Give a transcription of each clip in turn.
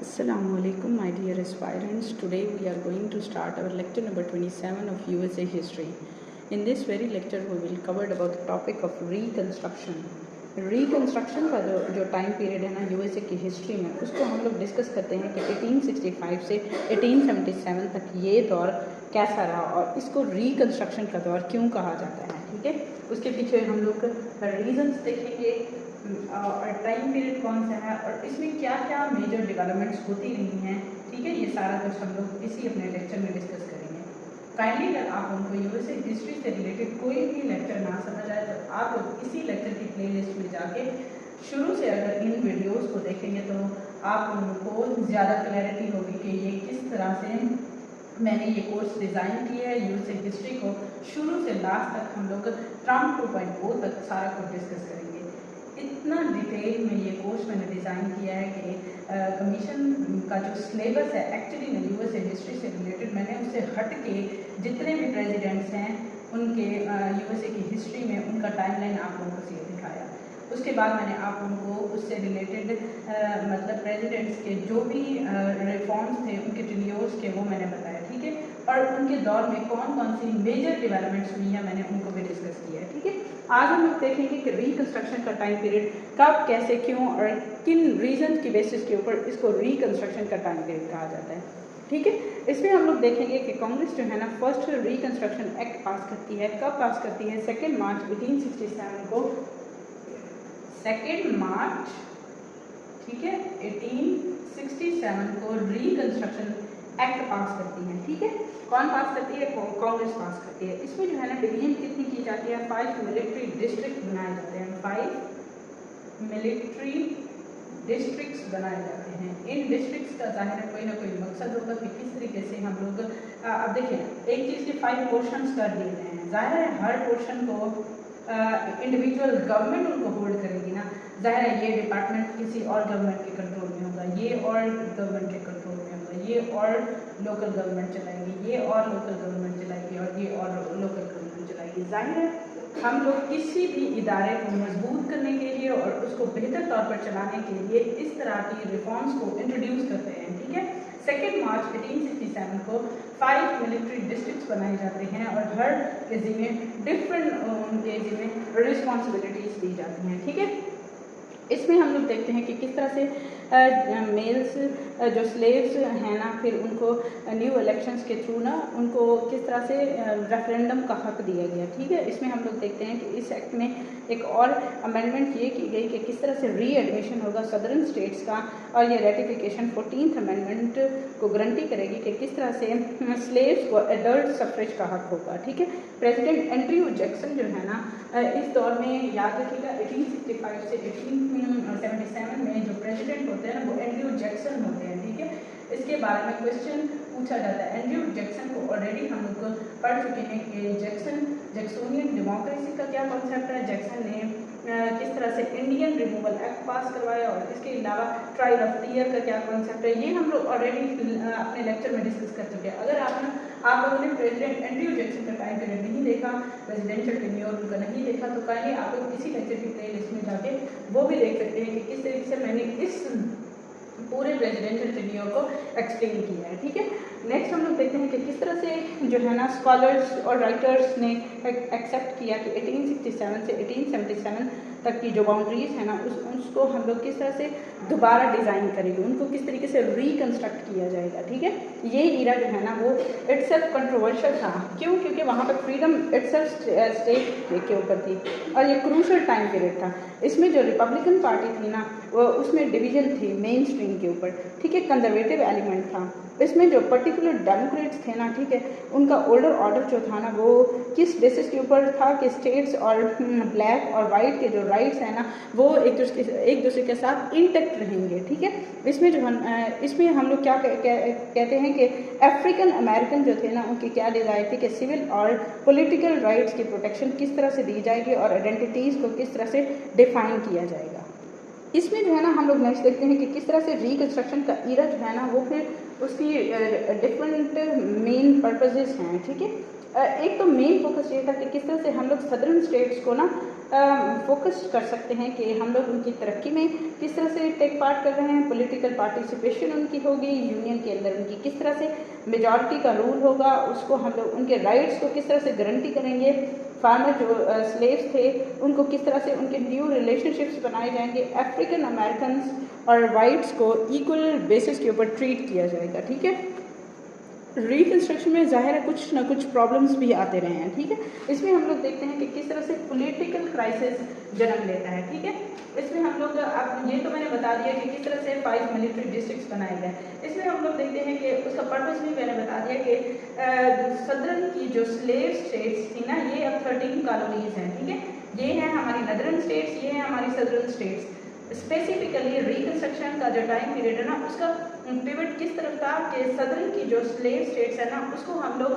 Assalamualaikum, my dear aspirants. Today we are going to start our lecture number 27 of USA history. In this very lecture we will cover about the topic of reconstruction. Reconstruction का जो time period है ना USA की history में, उसको हम लोग discuss करते हैं कि 1865 से 1877 तक ये दौर कैसा रहा और इसको रिकन्स्ट्रक्शन का दौर क्यों कहा जाता है। ठीक है, उसके पीछे हम लोग रीजंस देखेंगे और टाइम पीरियड कौन सा है और इसमें क्या क्या मेजर डेवलपमेंट्स होती रही हैं। ठीक है, ये सारा कुछ हम लोग इसी अपने लेक्चर में डिस्कस करेंगे। काइंडली अगर आप उनको यूएसए हिस्ट्री से रिलेटेड कोई भी लेक्चर ना समझ आए तो आप लोग इसी लेक्चर की प्लेलिस्ट में जाके शुरू से अगर इन वीडियोस को देखेंगे तो आप उनको ज़्यादा क्लैरिटी होगी कि ये किस तरह से मैंने ये कोर्स डिज़ाइन किया है। यूएसए हिस्ट्री को शुरू से लास्ट तक हम लोग ट्रम्प 2.0 तक सारा कुछ डिस्कस करेंगे। इतना डिटेल में ये कोर्स मैंने डिज़ाइन किया है कि कमीशन का जो सिलेबस है एक्चुअली में यूएसए हिस्ट्री से रिलेटेड मैंने उससे हट के जितने भी प्रेसिडेंट्स हैं उनके यूएसए की हिस्ट्री में उनका टाइमलाइन आप लोगों को से दिखाया। उसके बाद मैंने आप लोगों को उससे रिलेटेड मतलब प्रेसिडेंट्स के जो भी रिफॉर्म्स थे उनके टेन्योर्स के वो मैंने बताया। ठीक है, और उनके दौर में कौन कौन सी मेजर डेवलपमेंट्स हुई हैं मैंने उनको भी डिस्कस किया है। ठीक है, आज हम लोग देखेंगे कि रिकन्स्ट्रक्शन का टाइम पीरियड कब, कैसे, क्यों और किन रीजन की बेसिस के ऊपर इसको रिकन्स्ट्रक्शन का टाइम पीरियड कहा जाता है। ठीक है, इसमें हम लोग देखेंगे कि कांग्रेस जो है ना फर्स्ट रिकन्स्ट्रक्शन एक्ट पास करती है। कब पास करती है? 2 मार्च 1867 को। 2 मार्च, ठीक है, 1867 को रिकन्स्ट्रक्शन एक्ट पास करती है। ठीक है, कौन पास करती है? कांग्रेस पास करती है। इसमें जो है ना डिवीजन कितनी की जाती है? 5 मिलिट्री डिस्ट्रिक्ट बनाए जाते हैं। 5 मिलिट्री डिस्ट्रिक्ट्स बनाए जाते हैं। इन डिस्ट्रिक्ट्स का जाहिर है कोई ना कोई मकसद होगा कि किस तरीके से हम लोग अब देखिए एक चीज़ के 5 पोर्शंस कर दिए गए हैं। जाहिर है हर पोर्शन को इंडिविजुअल गवर्नमेंट उनको होल्ड करेगी ना। जाहिर है ये डिपार्टमेंट किसी और गवर्नमेंट के कंट्रोल में होगा, ये और गवर्नमेंट के कंट्रोल में होगा, ये और लोकल गवर्नमेंट चलाएगी, ये और लोकल गवर्नमेंट चलाएगी और ये और लोकल गवर्नमेंट चलाएगी। जाहिर है हम लोग किसी भी इदारे को मजबूत करने के लिए और उसको बेहतर तौर पर चलाने के लिए इस तरह की रिफॉर्म्स को इंट्रोड्यूस करते हैं। ठीक है, 2 मार्च 1867 को 5 मिलिट्री डिस्ट्रिक्ट्स बनाए जाते हैं और हर केजी में डिफरेंट केजी में रिस्पॉन्सिबिलिटीज दी जाती हैं। ठीक है, इसमें हम लोग देखते हैं कि किस तरह से मेल्स जो स्लेव्स हैं ना फिर उनको न्यू इलेक्शंस के थ्रू ना उनको किस तरह से रेफरेंडम का हक दिया गया। ठीक है, इसमें हम लोग देखते हैं कि इस एक्ट में एक और अमेंडमेंट ये की गई कि किस तरह से री एडमिशन होगा सदर्न स्टेट्स का और ये रेटिफिकेशन 14th अमेंडमेंट को गारंटी करेगी कि किस तरह से स्लेव्स को एडल्ट सफ्रेज का हक होगा। ठीक है, प्रेसिडेंट एंड्रयू जैक्सन जो है ना इस दौर में याद रखिएगा 1865 से 1877 में जो प्रेसिडेंट होते हैं ना वो एंड्रयू जैक्सन होते हैं। ठीक है, इसके बारे में क्वेश्चन पूछा जाता है। एंड्रयू जैक्सन को ऑलरेडी हम लोग पढ़ चुके हैं कि जैक्सोनियन डेमोक्रेसी का क्या कॉन्सेप्ट है। जैक्सन ने किस तरह से इंडियन रिमूवल एक्ट पास करवाया और इसके अलावा ट्रायल ऑफ ईयर का क्या कॉन्सेप्ट है ये हम लोग ऑलरेडी अपने लेक्चर में डिस्कस कर चुके हैं। अगर आप लोगों ने प्रेसिडेंट एंड्रयू जैक्सन का टाइम पीरियड नहीं देखा, प्रेसिडेंशियल टेन्योर उनका नहीं देखा तो कहीं आप लोग इसी लेक्चर की प्लेलिस्ट में जाके वो भी देख सकते हैं कि किस तरीके से मैंने इस पूरे प्रेसिडेंशियल टेन्योर को एक्सप्लेन किया है। ठीक है, नेक्स्ट हम लोग देखते हैं कि किस तरह से जो है ना स्कॉलर्स और राइटर्स ने एक्सेप्ट किया कि 1867 से 1877 तक की जो बाउंड्रीज है ना उसको हम लोग किस तरह से दोबारा डिज़ाइन करेंगे, उनको किस तरीके से रिकन्स्ट्रक्ट किया जाएगा। ठीक है, ये ईरा जो है ना वो इट्सेल्फ कंट्रोवर्शियल था। क्यों? क्योंकि वहाँ पर फ्रीडम इट्सेल्फ स्टेट के ऊपर थी और ये क्रूशल टाइम पीरियड था। इसमें जो रिपब्लिकन पार्टी थी ना वो उसमें डिवीजन थी मेन स्ट्रीम के ऊपर। ठीक है, कंजर्वेटिव एलिमेंट था इसमें। जो पर्टिकुलर डेमोक्रेट्स थे ना, ठीक है, उनका ओल्डर ऑर्डर जो था ना वो किस बेसिस के ऊपर था कि स्टेट्स और ब्लैक और वाइट के जो राइट्स हैं ना वो एक दूसरे के साथ इंटेक्ट रहेंगे। ठीक है, इसमें जो इसमें हम लोग क्या कहते हैं कि अफ्रीकन अमेरिकन जो थे ना उनकी क्या डिज़ायर थी कि सिविल और पॉलिटिकल राइट्स की प्रोटेक्शन किस तरह से दी जाएगी और आइडेंटिटीज़ को किस तरह से डिफाइन किया जाएगा। इसमें जो है ना हम लोग नेक्स्ट देखते हैं कि किस तरह से रिकन्स्ट्रक्शन का ईरा जो है ना वो फिर उसकी डिफरेंट मेन पर्पसेस हैं। ठीक है, एक तो मेन फोकस ये था कि किस तरह से हम लोग सदर्न स्टेट्स को ना फोकस कर सकते हैं कि हम लोग उनकी तरक्की में किस तरह से टेक पार्ट कर रहे हैं, पॉलिटिकल पार्टिसिपेशन उनकी होगी, यूनियन के अंदर उनकी किस तरह से मेजॉरिटी का रूल होगा, उसको हम लोग उनके राइट्स को किस तरह से गारंटी करेंगे, फार्मर जो स्लेव्स थे उनको किस तरह से उनके न्यू रिलेशनशिप्स बनाए जाएंगे, अफ्रीकन अमेरिकन और वाइट्स को इक्वल बेसिस के ऊपर ट्रीट किया जाएगा। ठीक है, रिकन्स्ट्रक्शन में जाहिर है कुछ ना कुछ प्रॉब्लम्स भी आते रहे हैं। ठीक है, इसमें हम लोग देखते हैं कि किस तरह से पॉलिटिकल क्राइसिस जन्म लेता है। ठीक है, इसमें हम लोग अब ये तो मैंने बता दिया कि किस तरह से 5 मिलिट्री डिस्ट्रिक्ट्स बनाए गए। इसमें हम लोग देखते हैं कि उसका पर्पस भी मैंने बता दिया कि सदर्न की जो स्लेव स्टेट्स थी ना, ये अब 13 कॉलोनीज हैं। ठीक है, ये हैं हमारी नदर्न स्टेट्स, ये हैं हमारी सदर्न स्टेट्स। स्पेसिफिकली रिकन्स्ट्रक्शन का जो टाइम पीरियड है ना, उसका पिवट किस तरफ था कि सदर्न की जो स्लेव स्टेट्स है ना, उसको हम लोग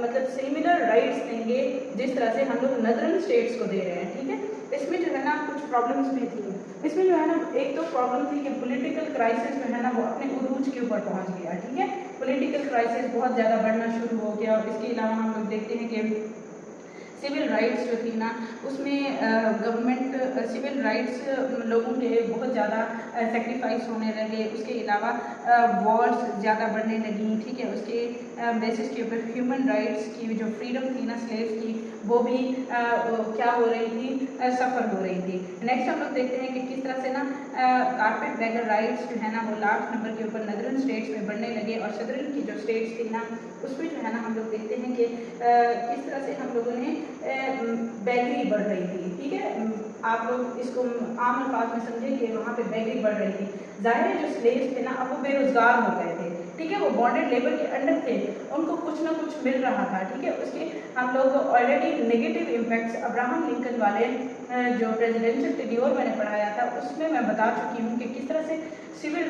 मतलब सिमिलर राइट्स देंगे जिस तरह से हम लोग नदर्न स्टेट्स को दे रहे हैं। ठीक है, इसमें जो है ना कुछ प्रॉब्लम्स भी थी। इसमें जो है ना एक तो प्रॉब्लम थी कि पॉलिटिकल क्राइसिस जो है ना वो अपने उरूज के ऊपर पहुंच गया। ठीक है, पॉलिटिकल क्राइसिस बहुत ज़्यादा बढ़ना शुरू हो गया। और इसके अलावा हम लोग देखते हैं कि सिविल राइट्स जो थी ना, उसमें गवर्नमेंट सिविल राइट्स लोगों के बहुत ज़्यादा सेक्रीफाइस होने लगे। उसके अलावा वॉर्स ज़्यादा बढ़ने लगी। ठीक है, उसके बेसिस के ऊपर ह्यूमन राइट्स की जो फ्रीडम थी ना स्लेव्स की, वो भी क्या हो रही थी, सफ़र हो रही थी। नेक्स्ट हम लोग देखते हैं कि किस तरह से ना कारपेट बैगर राइट्स जो है ना वो लास्ट नंबर के ऊपर नदरन स्टेट्स में बढ़ने लगे। और सदर्न की जो स्टेट्स थी ना, उसमें जो है ना हम लोग देखते हैं कि किस तरह से हम लोगों ने बैगरी बढ़ रही थी। ठीक है, आप लोग इसको आम अल्फाज में समझे कि वहाँ पे बैगरी बढ़ रही थी। जाहिर है जो स्लेव्स थे ना, अब वो बेरोजगार हो गए थे। ठीक है, वो बॉन्डेड लेबर के अंडर थे, उनको कुछ ना कुछ मिल रहा था। ठीक है, उसके हम लोग already negative impacts Abraham Lincoln वाले जो प्रेसिडेंशियल टेन्योर मैंने पढ़ाया था उसमें मैं बता चुकी हूँ कि किस तरह से सिविल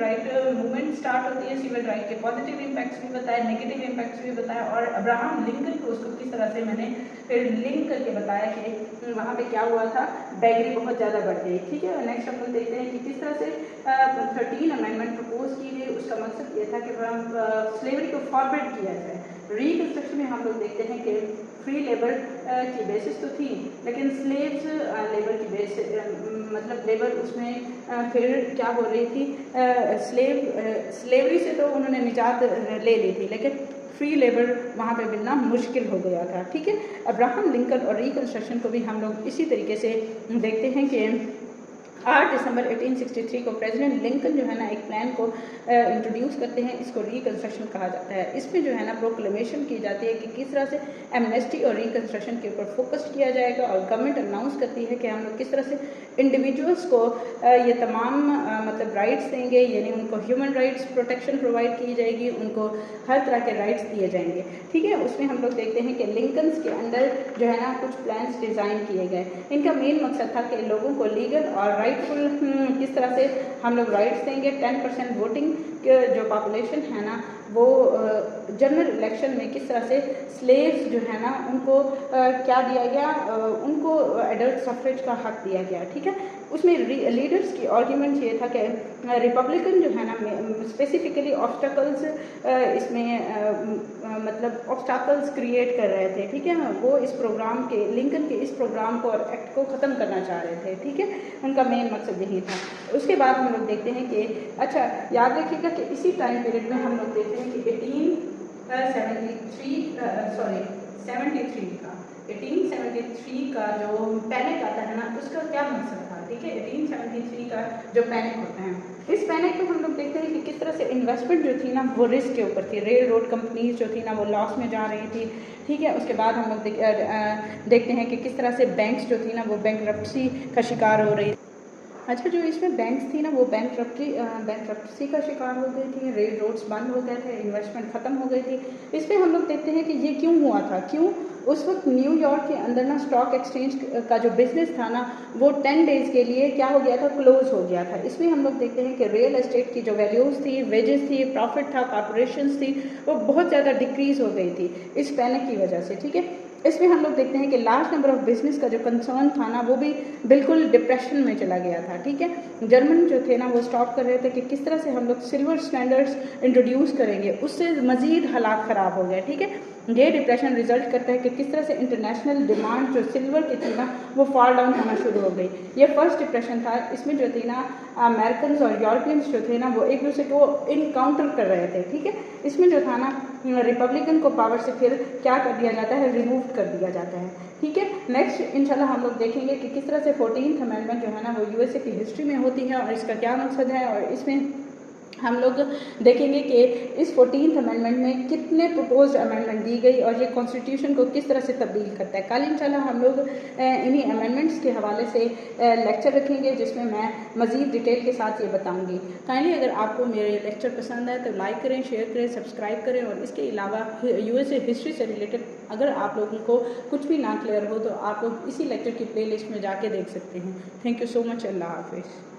राइट मूवमेंट स्टार्ट होती है। सिविल राइट के पॉजिटिव इम्पैक्ट्स भी बताए, नेगेटिव इम्पैक्ट्स भी बताया, और अब्राहम लिंकन को उसको किस तरह से मैंने फिर लिंक करके बताया कि वहाँ पे क्या हुआ था, बैगरी बहुत ज़्यादा बढ़ गई। ठीक है, नेक्स्ट हम लोग देखते हैं कि किस तरह से 13 अमेंडमेंट प्रपोज की गई। उसका मकसद ये था कि स्लेवरी को फॉरवर्ड किया जाए। रिकन्स्ट्रक्शन में हम लोग देखते हैं कि फ्री लेबर की बेसिस तो थी, लेकिन स्लेव्स लेबर की बेसिस मतलब लेबर उसमें फिर क्या हो रही थी, स्लेवरी से तो उन्होंने निजात ले ली थी, लेकिन फ्री लेबर वहाँ पे मिलना मुश्किल हो गया था। ठीक है, अब्राहम लिंकन और रिकन्स्ट्रक्शन को भी हम लोग इसी तरीके से देखते हैं कि 8 दिसंबर 1863 को प्रेसिडेंट लिंकन जो है ना एक प्लान को इंट्रोड्यूस करते हैं। इसको रिकन्स्ट्रक्शन कहा जाता है। इसमें जो है ना प्रोक्लेमेशन की जाती है कि किस तरह से एमनेस्टी और रिकन्स्ट्रक्शन के ऊपर फोकस किया जाएगा, और गवर्नमेंट अनाउंस करती है कि हम लोग किस तरह से इंडिविजुअल्स को ये तमाम मतलब राइट्स देंगे, यानी उनको ह्यूमन राइट्स प्रोटेक्शन प्रोवाइड की जाएगी, उनको हर तरह के राइट्स दिए जाएंगे। ठीक है, उसमें हम लोग देखते हैं कि लिंकन्स के अंदर जो है ना कुछ प्लान्स डिज़ाइन किए गए। इनका मेन मकसद था कि लोगों को लीगल और राइटफुल किस तरह से हम लोग राइट्स देंगे। 10% वोटिंग जो पॉपुलेशन है ना, वो जनरल इलेक्शन में किस तरह से स्लेव्स जो है ना उनको क्या दिया गया, उनको एडल्ट सफरेज का हक दिया गया। ठीक है, उसमें लीडर्स की आर्ग्यूमेंट ये था कि रिपब्लिकन जो है ना स्पेसिफिकली ऑब्स्टकल्स इसमें मतलब ऑब्स्टकल्स क्रिएट कर रहे थे। ठीक है, वो इस प्रोग्राम के लिंकन के इस प्रोग्राम को और एक्ट को ख़त्म करना चाह रहे थे। ठीक है, उनका मेन मकसद यही था। उसके बाद हम लोग देखते हैं कि अच्छा याद रखिएगा कि इसी टाइम पीरियड में हम लोग देखते हैं कि 1873 का जो पैनिक आता है ना, उसका क्या मकसद था। ठीक है, 1873 का जो पैनिक होता है, इस पैनिक में हम लोग देखते हैं कि किस तरह से इन्वेस्टमेंट जो थी ना वो रिस्क के ऊपर थी। रेल रोड कंपनीज जो थी ना वो लॉस में जा रही थी। ठीक है, उसके बाद हम लोग देखते हैं कि किस तरह से बैंक्स जो थी ना वो बैंकरप्सी का शिकार हो रही थी। अच्छा, जो इसमें बैंक्स थी ना वो बैंकरप्सी का शिकार हो गई थी, रेल रोड्स बंद हो गए थे, इन्वेस्टमेंट ख़त्म हो गई थी। इस पर हम लोग देखते हैं कि ये क्यों हुआ था। क्यों उस वक्त न्यूयॉर्क के अंदर ना स्टॉक एक्सचेंज का जो बिज़नेस था ना वो 10 डेज़ के लिए क्या हो गया था, क्लोज हो गया था। इसमें हम लोग देखते हैं कि रियल एस्टेट की जो वैल्यूज़ थी, वेजेस थी, प्रॉफिट था, कॉर्पोरेशंस थी, वो बहुत ज़्यादा डिक्रीज़ हो गई थी इस पैनिक की वजह से। ठीक है, इसमें हम लोग देखते हैं कि लार्ज नंबर ऑफ बिजनेस का जो कंसर्न था ना वो भी बिल्कुल डिप्रेशन में चला गया था, ठीक है। जर्मन जो थे ना वो स्टॉप कर रहे थे कि किस तरह से हम लोग सिल्वर स्टैंडर्ड्स इंट्रोड्यूस करेंगे, उससे मज़ीद हालात ख़राब हो गए, ठीक है। ये डिप्रेशन रिजल्ट करता है कि किस तरह से इंटरनेशनल डिमांड जो सिल्वर की थी ना वो फॉल डाउन होना शुरू हो गई। ये फर्स्ट डिप्रेशन था। इसमें जो थी ना अमेरिकन और यूरोपियंस जो थे ना वो एक दूसरे को इनकाउंटर कर रहे थे, ठीक है। इसमें जो था ना रिपब्लिकन को पावर से फिर क्या कर दिया जाता है, रिमूव कर दिया जाता है, ठीक है। नेक्स्ट इंशाल्लाह हम लोग देखेंगे कि किस तरह से 14th अमेंडमेंट जो है ना वो यूएसए की हिस्ट्री में होती है और इसका क्या मकसद है, और इसमें हम लोग देखेंगे कि इस 14th अमेंडमेंट में कितने प्रपोज्ड अमेंडमेंट दी गई और ये कॉन्स्टिट्यूशन को किस तरह से तब्दील करता है। कल इंशाल्लाह हम लोग इन्हीं अमेंडमेंट्स के हवाले से लेक्चर रखेंगे जिसमें मैं मज़ीद डिटेल के साथ ये बताऊंगी। काइंडली अगर आपको मेरे लेक्चर पसंद आए तो लाइक करें, शेयर करें, सब्सक्राइब करें, और इसके अलावा यूएसए हिस्ट्री से रिलेटेड अगर आप लोगों को कुछ भी ना क्लियर हो तो आप लोग इसी लेक्चर की प्ले लिस्ट में जाके देख सकते हैं। Thank you so much. अल्लाह हाफिज़।